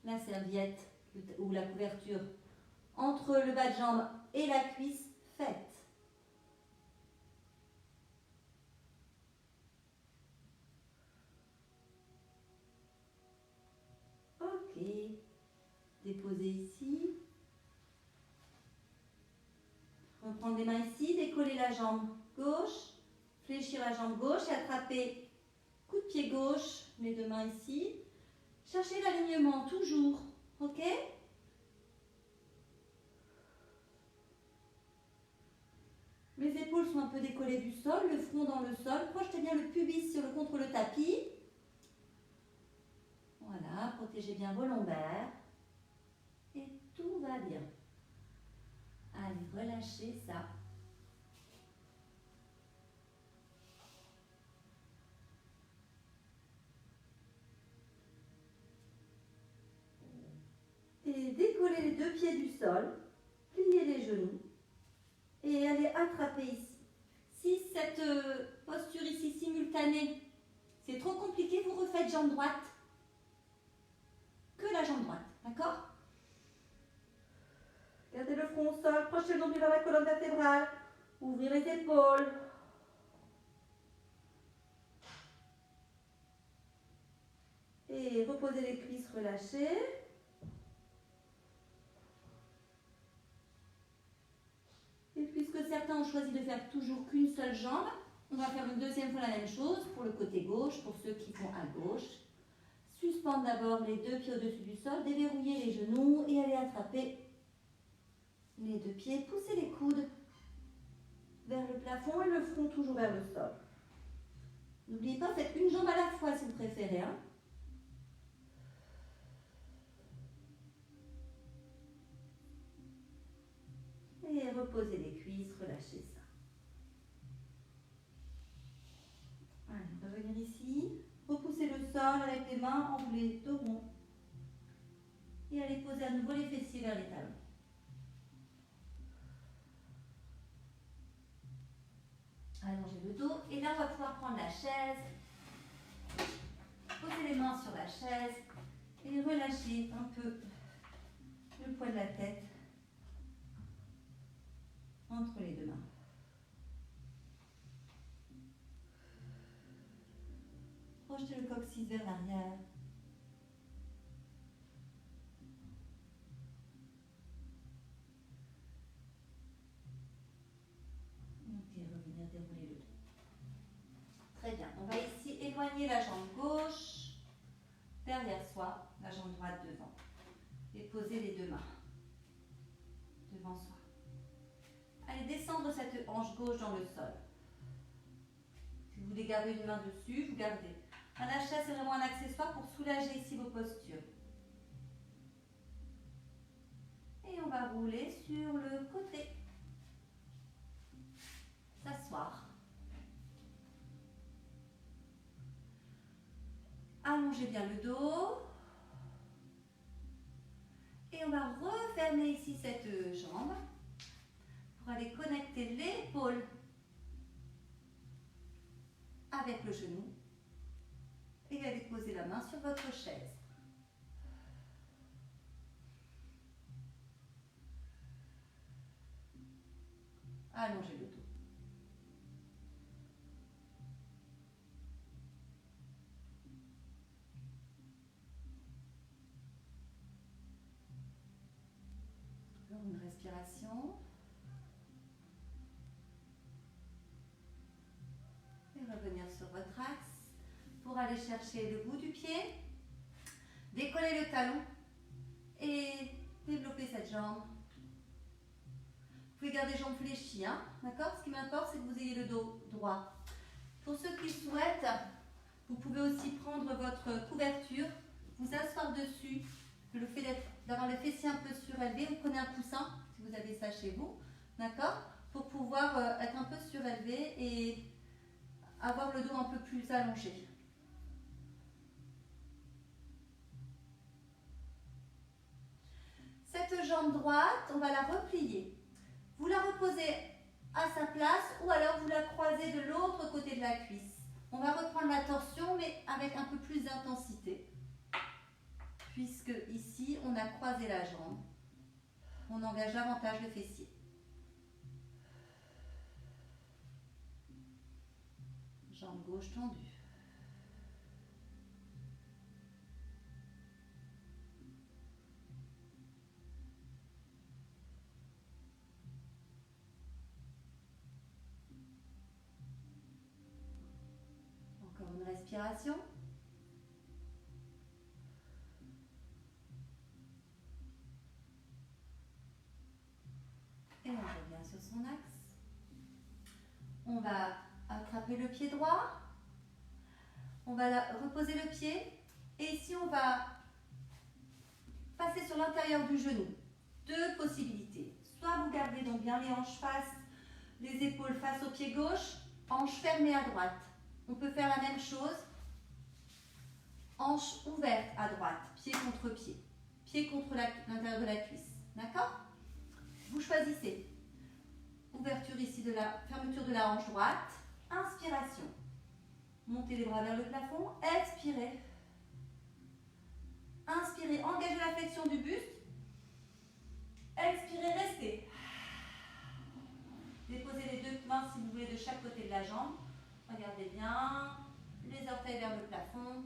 la serviette ou la couverture entre le bas de jambe et la cuisse, faites. Ok. Déposez ici. On Donc prendre les mains ici, décoller la jambe gauche, fléchir la jambe gauche et attraper coup de pied gauche, les deux mains ici. Cherchez l'alignement toujours, ok? Les épaules sont un peu décollées du sol, le front dans le sol. Projetez bien le pubis contre le tapis. Voilà, protégez bien vos lombaires. Et tout va bien. Allez, relâchez ça. Et décollez les deux pieds du sol. Pliez les genoux. Et allez attraper ici. Si cette posture ici simultanée, c'est trop compliqué, vous refaites jambe droite. Que la jambe droite, d'accord? Gardez le front au sol, projetez le nombril vers la colonne vertébrale. Ouvrez les épaules. Et reposez les cuisses relâchées. Et puisque certains ont choisi de faire toujours qu'une seule jambe, on va faire une deuxième fois la même chose pour le côté gauche, pour ceux qui vont à gauche. Suspendre d'abord les deux pieds au-dessus du sol, déverrouiller les genoux et aller attraper les deux pieds. Poussez les coudes vers le plafond et le front toujours vers le sol. N'oubliez pas, faites une jambe à la fois si vous préférez. Hein. Et reposez les cuisses, relâchez ça. Allez, on va venir ici. Repoussez le sol avec les mains enroulées dos rond. Et allez poser à nouveau les fessiers vers les talons. Allongez le dos. Et là, on va pouvoir prendre la chaise. Posez les mains sur la chaise. Et relâchez un peu le poids de la tête entre les deux mains. Projetez le coccyx vers l'arrière. Ok, revenir dérouler le dos. Très bien. On va ici éloigner la jambe gauche derrière soi, la jambe droite devant. Et poser les deux mains devant soi. Allez descendre cette hanche gauche dans le sol. Si vous voulez garder une main dessus, vous gardez. La chaise, c'est vraiment un accessoire pour soulager ici vos postures. Et on va rouler sur le côté. S'asseoir. Allongez bien le dos. Et on va refermer ici cette jambe pour aller connecter l'épaule avec le genou. Et allez poser la main sur votre chaise. Allongez le dos. Alors une respiration. Et revenir sur votre axe pour aller chercher le bout du pied. Décoller le talon et développer cette jambe. Vous pouvez garder les jambes fléchies, hein, d'accord? Ce qui m'importe, c'est que vous ayez le dos droit. Pour ceux qui souhaitent, vous pouvez aussi prendre votre couverture, vous asseoir dessus. Le fait d'avoir les fessiers un peu surélevés, vous prenez un coussin, si vous avez ça chez vous, d'accord? Pour pouvoir être un peu surélevé et avoir le dos un peu plus allongé. Cette jambe droite, on va la replier. Vous la reposez à sa place ou alors vous la croisez de l'autre côté de la cuisse. On va reprendre la torsion mais avec un peu plus d'intensité. Puisque ici, on a croisé la jambe. On engage davantage le fessier. Jambe gauche tendue. respiration. Et on revient sur son axe. On va attraper le pied droit. On va reposer le pied. Et ici, on va passer sur l'intérieur du genou. Deux possibilités. Soit vous gardez donc bien les hanches face, les épaules face au pied gauche, hanches fermées à droite. On peut faire la même chose. Hanches ouvertes à droite, pied contre pied. Pied contre l'intérieur de la cuisse. D'accord? Vous choisissez. Ouverture ici de la fermeture de la hanche droite. Inspiration. Montez les bras vers le plafond. Expirez. Inspirez, engagez la flexion du buste. Expirez, restez. Déposez les deux mains si vous voulez de chaque côté de la jambe. Regardez bien. Les orteils vers le plafond.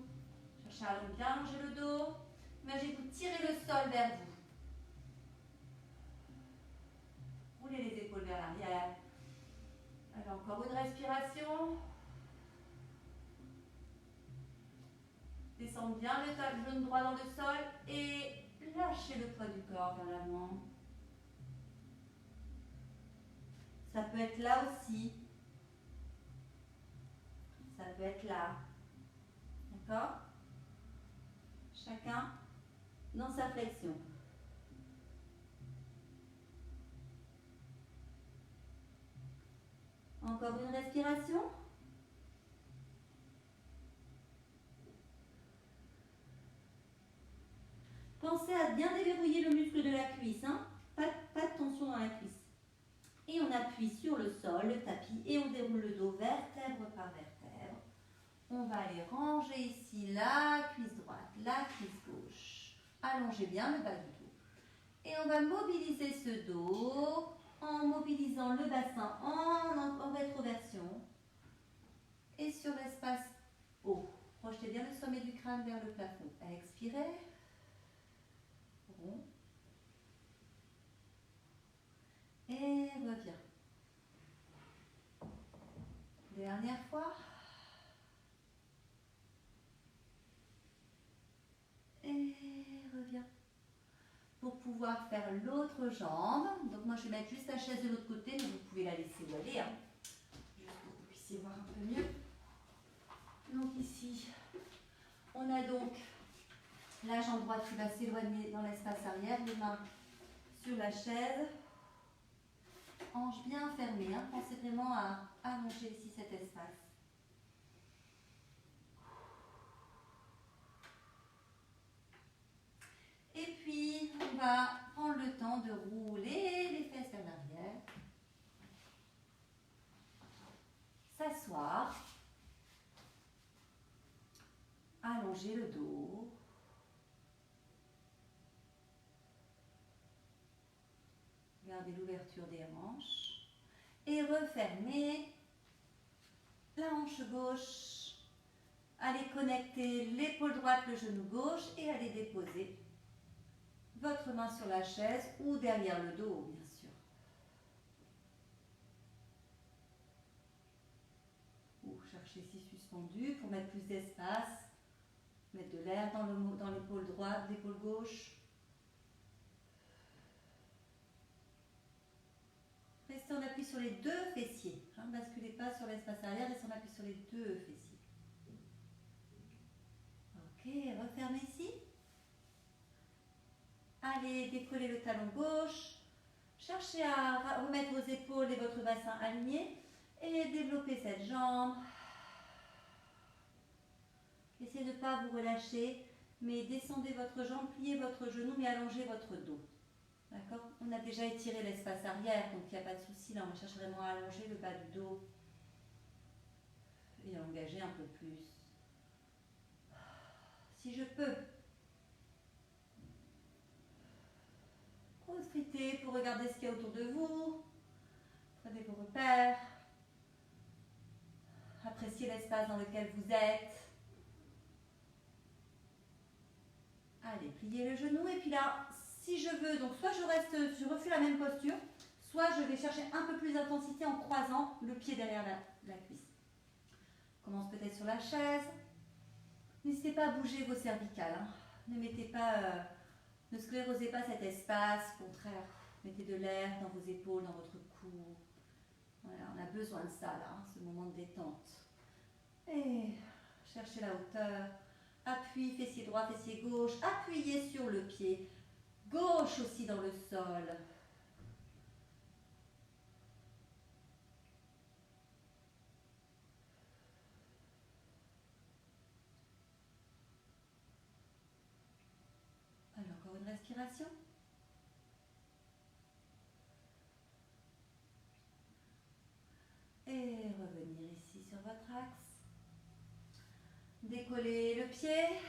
Cherchez à bien allonger le dos. Imaginez que vous tirez le sol vers vous. Roulez les épaules vers l'arrière. Allez, encore une respiration. Descendez bien le genou droit dans le sol et lâchez le poids du corps vers l'avant. Ça peut être là aussi. Ça peut être là. D'accord? Chacun dans sa flexion. Encore une respiration. Pensez à bien déverrouiller le muscle de la cuisse. Hein? Pas de tension dans la cuisse. Et on appuie sur le sol, le tapis, et on déroule le dos vertèbre par vertèbre. On va aller ranger ici la cuisse droite, la cuisse gauche. Allongez bien le bas du dos. Et on va mobiliser ce dos en mobilisant le bassin en rétroversion. Et sur l'espace haut. Projetez bien le sommet du crâne vers le plafond. Expirez. Rond. Et reviens. Dernière fois. Et reviens. Pour pouvoir faire l'autre jambe. Donc moi je vais mettre juste la chaise de l'autre côté, mais vous pouvez la laisser où elle est. Hein. Juste pour que vous puissiez voir un peu mieux. Donc ici, on a donc la jambe droite qui va s'éloigner dans l'espace arrière, les mains sur la chaise. Hanches bien fermées, hein. Pensez vraiment à allonger ici cet espace. Et puis, on va prendre le temps de rouler les fesses vers l'arrière. S'asseoir. Allonger le dos. Gardez l'ouverture des hanches. Et refermez la hanche gauche. Allez connecter l'épaule droite, le genou gauche et allez déposer votre main sur la chaise ou derrière le dos, bien sûr. Ou cherchez ici suspendu pour mettre plus d'espace. Mettre de l'air dans l'épaule droite, l'épaule gauche. Restez en appui sur les deux fessiers. Ne basculez pas sur l'espace arrière, restez en appui sur les deux fessiers. Ok, refermez ici. Allez, décollez le talon gauche. Cherchez à remettre vos épaules et votre bassin alignés. Et développez cette jambe. Essayez de ne pas vous relâcher, mais descendez votre jambe, pliez votre genou, mais allongez votre dos. D'accord? On a déjà étiré l'espace arrière, donc il n'y a pas de souci. Là, on va chercher vraiment à allonger le bas du dos et engager un peu plus. Si je peux, profitez pour regarder ce qu'il y a autour de vous. Prenez vos repères. Appréciez l'espace dans lequel vous êtes. Allez, pliez le genou et puis là, si je veux, donc soit je refais la même posture, soit je vais chercher un peu plus d'intensité en croisant le pied derrière la cuisse. On commence peut-être sur la chaise, N'hésitez pas à bouger vos cervicales. Hein. Ne mettez pas, ne sclérosez pas cet espace. Au contraire, mettez de l'air dans vos épaules, dans votre cou. Voilà, on a besoin de ça là, hein, ce moment de détente. Et cherchez la hauteur. Appui, fessier droit, fessier gauche. Appuyez sur le pied gauche aussi dans le sol. Alors, encore une respiration. Et revenir ici sur votre axe. Décollez le pied.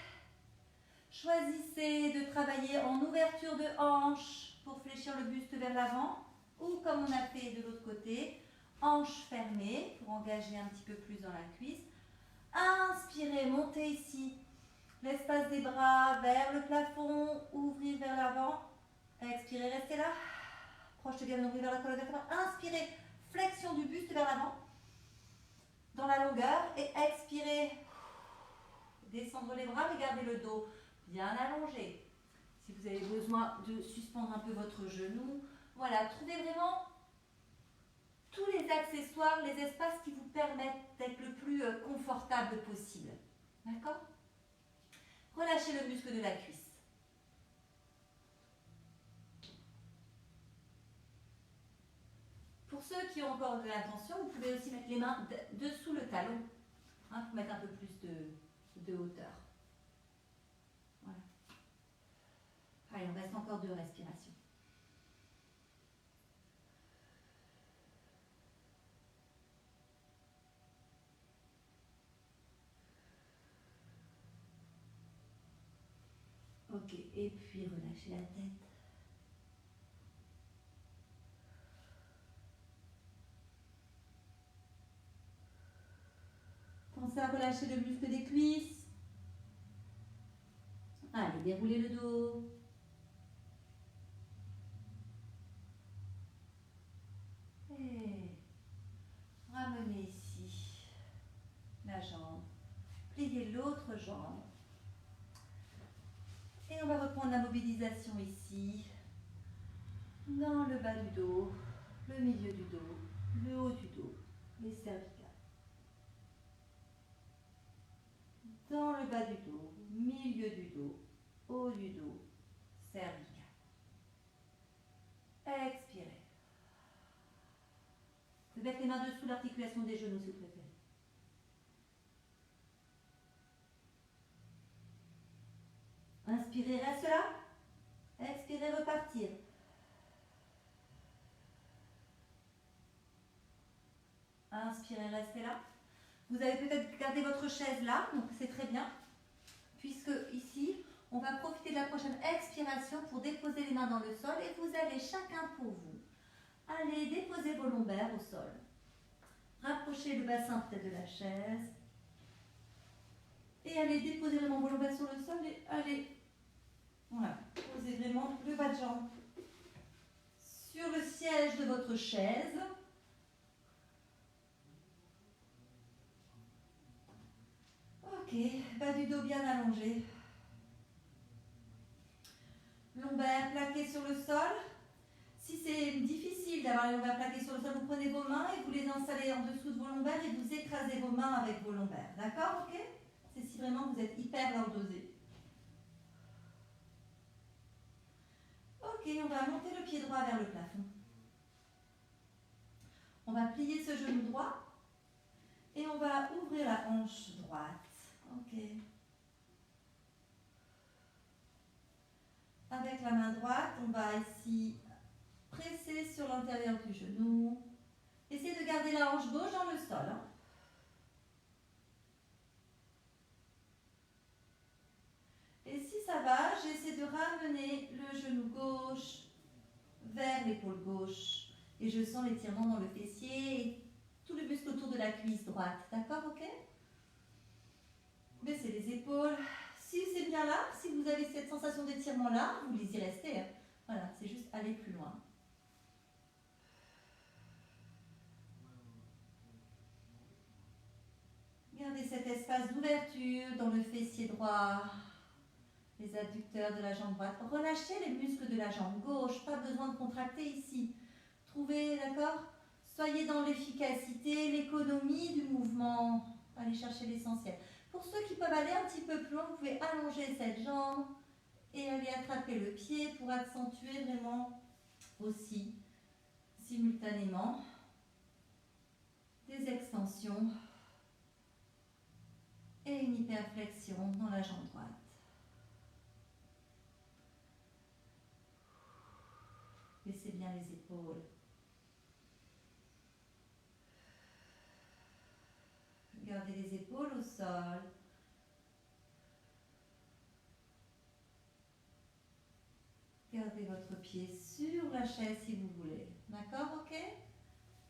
Choisissez de travailler en ouverture de hanche pour fléchir le buste vers l'avant ou comme on a fait de l'autre côté, hanche fermée pour engager un petit peu plus dans la cuisse. Inspirez, montez ici l'espace des bras vers le plafond, ouvrez vers l'avant. Expirez, restez là. Projetez bien le nombril vers la colonne vertébrale. Inspirez, flexion du buste vers l'avant dans la longueur et expirez. Descendre les bras mais gardez le dos bien allongé. Si vous avez besoin de suspendre un peu votre genou, voilà, trouvez vraiment tous les accessoires, les espaces qui vous permettent d'être le plus confortable possible. D'accord? Relâchez le muscle de la cuisse. Pour ceux qui ont encore de l'intention, vous pouvez aussi mettre les mains dessous le talon, hein, pour mettre un peu plus de hauteur. Voilà. Allez, on reste encore 2 respirations. Ok, et puis relâchez la tête. Pensez à relâcher le muscle des cuisses. Allez, déroulez le dos. Et ramenez ici la jambe. Pliez l'autre jambe. Et on va reprendre la mobilisation ici. Dans le bas du dos, le milieu du dos, le haut du dos, les cervicales. Dans le bas du dos, milieu du dos, haut du dos, cervical. Expirez. Vous mettez les mains dessous l'articulation des genoux si vous préférez. Inspirez, reste là. Expirez, repartir. Inspirez, restez là. Vous avez peut-être gardé votre chaise là, donc c'est très bien. Puisque ici, on va profiter de la prochaine expiration pour déposer les mains dans le sol et vous allez chacun pour vous. Allez déposer vos lombaires au sol. Rapprochez le bassin peut-être de la chaise. Et allez déposer vraiment vos lombaires sur le sol et allez, voilà, posez vraiment le bas de jambe sur le siège de votre chaise. Ok, bas du dos bien allongé. Lombaires plaqués sur le sol. Si c'est difficile d'avoir les lombaires plaqués sur le sol, vous prenez vos mains et vous les installez en dessous de vos lombaires et vous écrasez vos mains avec vos lombaires. D'accord? Ok? C'est si vraiment vous êtes hyper lordosé. Ok, on va monter le pied droit vers le plafond. On va plier ce genou droit et on va ouvrir la hanche droite. Ok. Avec la main droite, on va ici presser sur l'intérieur du genou. Essayez de garder la hanche gauche dans le sol. Hein. Et si ça va, j'essaie de ramener le genou gauche vers l'épaule gauche. Et je sens l'étirement dans le fessier et tout le muscle autour de la cuisse droite. D'accord, ok? Baissez les épaules. Si c'est bien là, si vous avez cette sensation d'étirement là, vous y restez. Voilà, c'est juste aller plus loin. Gardez cet espace l'espace d'ouverture dans le fessier droit, les adducteurs de la jambe droite. Relâchez les muscles de la jambe gauche, pas besoin de contracter ici. Trouvez, d'accord? Soyez dans l'efficacité, l'économie du mouvement. Allez chercher l'essentiel. Pour ceux qui peuvent aller un petit peu plus loin, vous pouvez allonger cette jambe et aller attraper le pied pour accentuer vraiment aussi simultanément des extensions et une hyperflexion dans la jambe droite. Baissez bien les épaules. Gardez les épaules au sol. Gardez votre pied sur la chaise si vous voulez. D'accord, ok?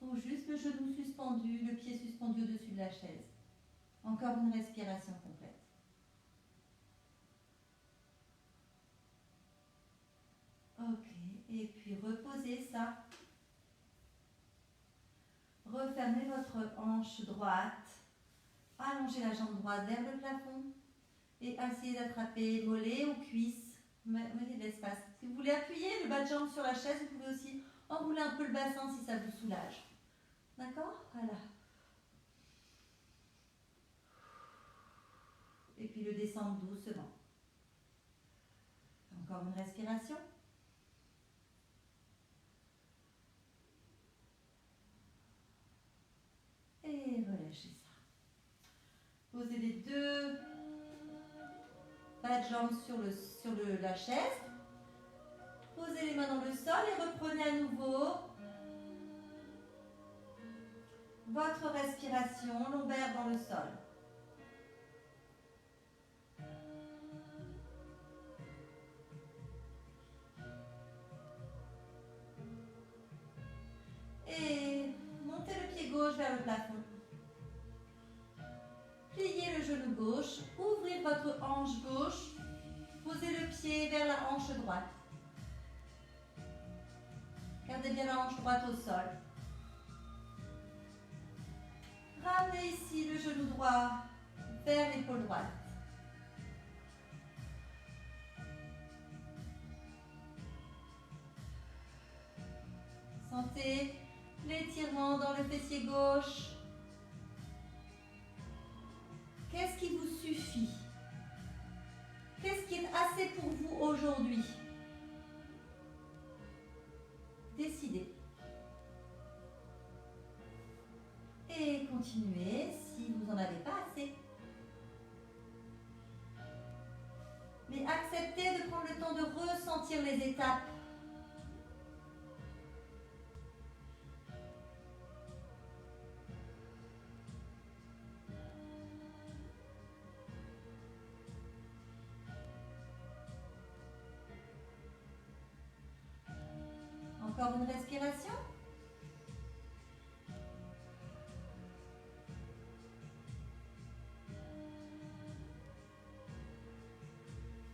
Ou juste le genou suspendu, le pied suspendu au-dessus de la chaise. Encore une respiration complète. Ok, et puis reposez ça. Refermez votre hanche droite. Allongez la jambe droite vers le plafond. Et essayez d'attraper mollet ou cuisse. Mettez de l'espace. Si vous voulez appuyer le bas de jambe sur la chaise, vous pouvez aussi enrouler un peu le bassin si ça vous soulage. D'accord? Voilà. Et puis le descendre doucement. Encore une respiration. Et relâchez ça. Posez les deux bas de jambes sur la chaise. Posez les mains dans le sol et reprenez à nouveau votre respiration lombaire dans le sol. Et montez le pied gauche vers le plafond. Pliez le genou gauche, ouvrez votre hanche gauche, posez le pied vers la hanche droite. Gardez bien la hanche droite au sol. Ramenez ici le genou droit vers l'épaule droite. Sentez l'étirement dans le fessier gauche. Qu'est-ce qui vous suffit? Qu'est-ce qui est assez pour vous aujourd'hui? Décidez. Et continuez si vous n'en avez pas assez. Mais acceptez de prendre le temps de ressentir les étapes. Encore une respiration.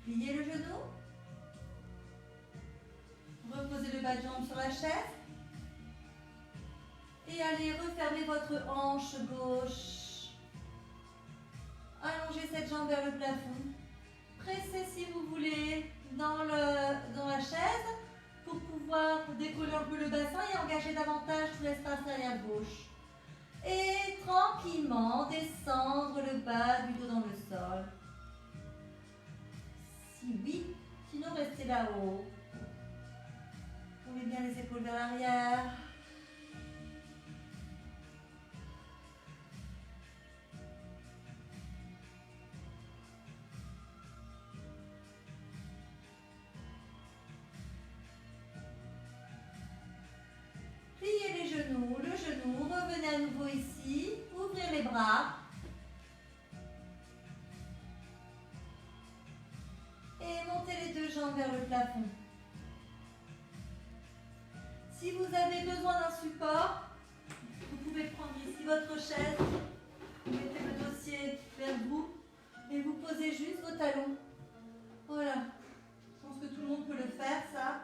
Pliez le genou. Reposez le bas de jambe sur la chaise. Et allez refermer votre hanche gauche. Allongez cette jambe vers le plafond. Pressez si vous voulez dans la chaise pour pouvoir décoller un peu le bassin et engager davantage tout l'espace arrière gauche. Et tranquillement descendre le bas du dos dans le sol. Si oui, sinon restez là-haut. Tournez bien les épaules vers l'arrière. Pliez les genoux, le genou, revenez à nouveau ici, ouvrez les bras. Et montez les deux jambes vers le plafond. Si vous avez besoin d'un support, vous pouvez prendre ici votre chaise, vous mettez le dossier vers vous et vous posez juste vos talons. Voilà, je pense que tout le monde peut le faire ça.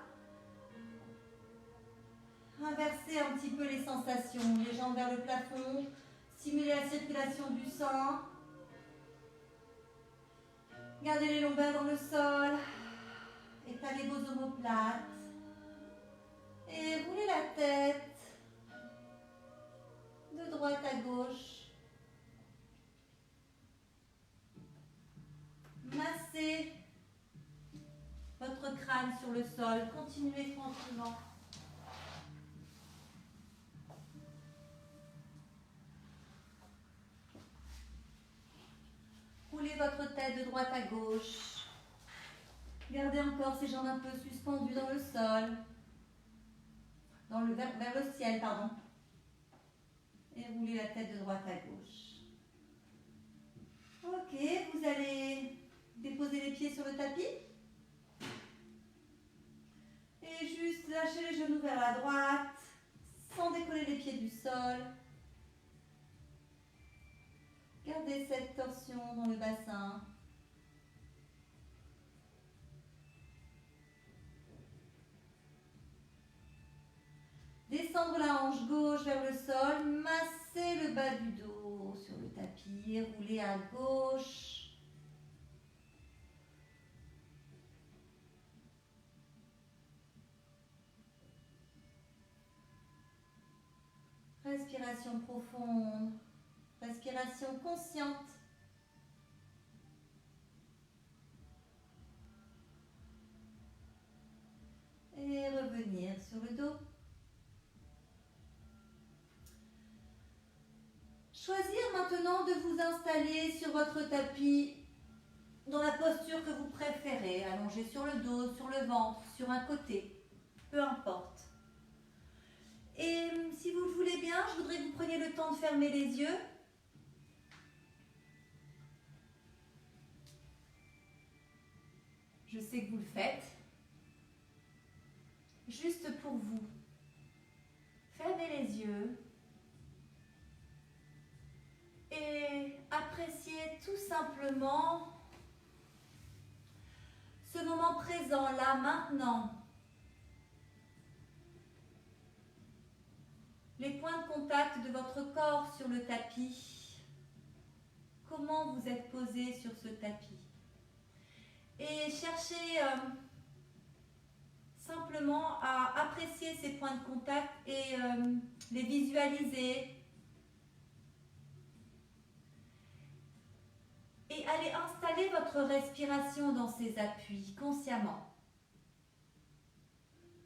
Inversez un petit peu les sensations, les jambes vers le plafond, stimulez la circulation du sang. Gardez les lombaires dans le sol. Étalez vos omoplates. Et roulez la tête de droite à gauche. Massez votre crâne sur le sol. Continuez tranquillement. Roulez votre tête de droite à gauche. Gardez encore ces jambes un peu suspendues dans le sol. Vers le ciel, pardon. Et roulez la tête de droite à gauche. Ok, vous allez déposer les pieds sur le tapis. Et juste lâcher les genoux vers la droite, sans décoller les pieds du sol. Gardez cette torsion dans le bassin. Descendre la hanche gauche vers le sol, masser le bas du dos sur le tapis et rouler à gauche. Respiration profonde, respiration consciente. Et revenir sur le dos. Choisir maintenant de vous installer sur votre tapis dans la posture que vous préférez, allongé sur le dos, sur le ventre, sur un côté, peu importe. Et si vous le voulez bien, je voudrais que vous preniez le temps de fermer les yeux. Je sais que vous le faites. Juste pour vous. Fermez les yeux. Et appréciez tout simplement ce moment présent, là, maintenant. Les points de contact de votre corps sur le tapis. Comment vous êtes posé sur ce tapis. Et cherchez simplement à apprécier ces points de contact et les visualiser. Et allez installer votre respiration dans ces appuis consciemment.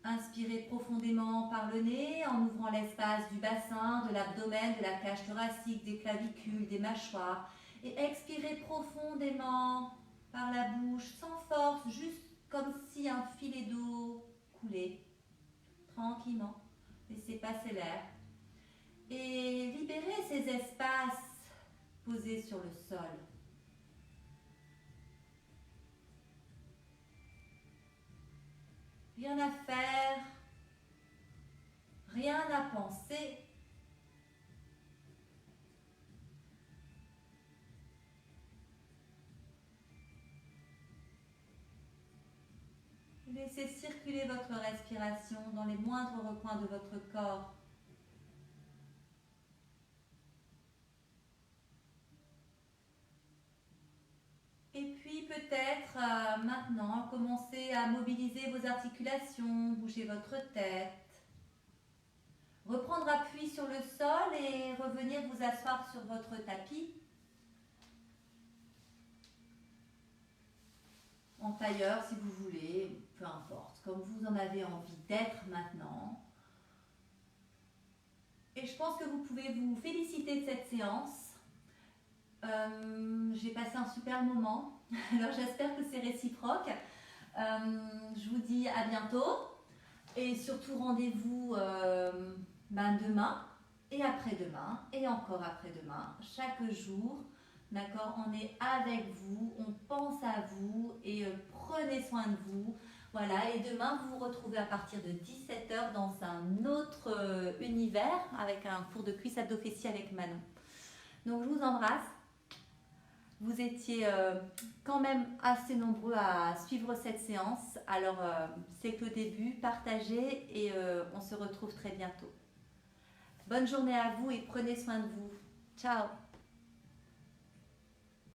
Inspirez profondément par le nez en ouvrant l'espace du bassin, de l'abdomen, de la cage thoracique, des clavicules, des mâchoires. Et expirez profondément par la bouche, sans force, juste comme si un filet d'eau coulait. Tranquillement. Laissez passer l'air. Et libérez ces espaces posés sur le sol. Rien à faire, rien à penser. Laissez circuler votre respiration dans les moindres recoins de votre corps. Et puis peut-être maintenant, commencez à mobiliser vos articulations, bouger votre tête. Reprendre appui sur le sol et revenir vous asseoir sur votre tapis. En tailleur si vous voulez, peu importe, comme vous en avez envie d'être maintenant. Et je pense que vous pouvez vous féliciter de cette séance. J'ai passé un super moment, alors j'espère que c'est réciproque. Je vous dis à bientôt et surtout rendez-vous demain et après-demain et encore après-demain, chaque jour, d'accord, on est avec vous, on pense à vous et prenez soin de vous. Voilà, et demain vous vous retrouvez à partir de 17 h dans un autre univers avec un cours de cuisse abdos fessiers avec Manon. Donc je vous embrasse. Vous étiez quand même assez nombreux à suivre cette séance. Alors, c'est que le début. Partagez et on se retrouve très bientôt. Bonne journée à vous et prenez soin de vous. Ciao!